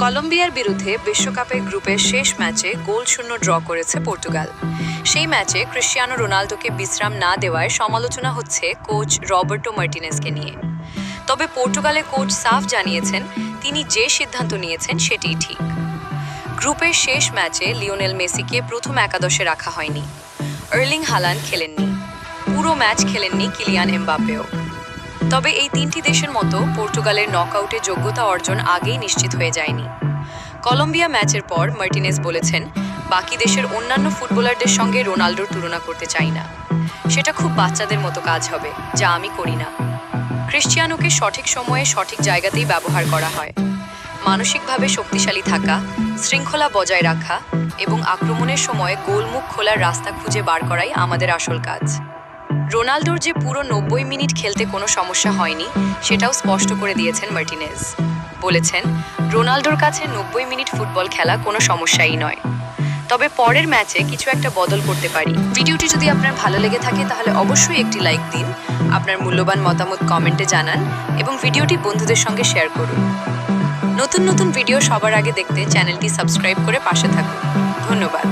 কলম্বিয়ার বিরুদ্ধে বিশ্বকাপের গ্রুপের শেষ ম্যাচে গোলশূন্য ড্র করেছে পর্তুগাল। সেই ম্যাচে ক্রিস্টিয়ানো রোনালদোকে বিশ্রাম না দেওয়ায় সমালোচনা হচ্ছে কোচ রবার্টো মার্টিনেজকে নিয়ে। তবে পর্তুগালের কোচ সাফ জানিয়েছেন তিনি যে সিদ্ধান্ত নিয়েছেন সেটিই ঠিক। গ্রুপের শেষ ম্যাচে লিওনেল মেসিকে প্রথম একাদশে রাখা হয়নি। আর্লিং হালান্ড খেলেননি, পুরো ম্যাচ খেলেননি কিলিয়ান এমবাপ্পেও। তবে এই তিনটি দেশের মতো পর্তুগালের নকআউটে যোগ্যতা অর্জন আগেই নিশ্চিত হয়ে যায়নি। কলম্বিয়া ম্যাচের পর মার্টিনেজ বলেছেন, বাকি দেশের অন্যান্য ফুটবলারদের সঙ্গে রোনাল্ডোর তুলনা করতে চাই না। সেটা খুব বাচ্চাদের মতো কাজ হবে, যা আমি করি না। ক্রিস্টিয়ানোকে সঠিক সময়ে সঠিক জায়গাতেই ব্যবহার করা হয়। মানসিকভাবে শক্তিশালী থাকা, শৃঙ্খলা বজায় রাখা এবং আক্রমণের সময় গোলমুখ খোলার রাস্তা খুঁজে বার করাই আমাদের আসল কাজ। রোনাল্ডোর যে পুরো 90 মিনিট খেলতে কোনো সমস্যা হয়নি সেটাও স্পষ্ট করে দিয়েছেন মার্টিনেজ। বলেছেন, রোনাল্ডোর কাছে 90 মিনিট ফুটবল খেলা কোনো সমস্যাই নয়। তবে পরের ম্যাচে কিছু একটা বদল করতে পারি। ভিডিওটি যদি আপনার ভালো লেগে থাকে তাহলে অবশ্যই একটি লাইক দিন, আপনার মূল্যবান মতামত কমেন্টে জানান এবং ভিডিওটি বন্ধুদের সঙ্গে শেয়ার করুন। নতুন নতুন ভিডিও সবার আগে দেখতে চ্যানেলটি সাবস্ক্রাইব করে পাশে থাকুন। ধন্যবাদ।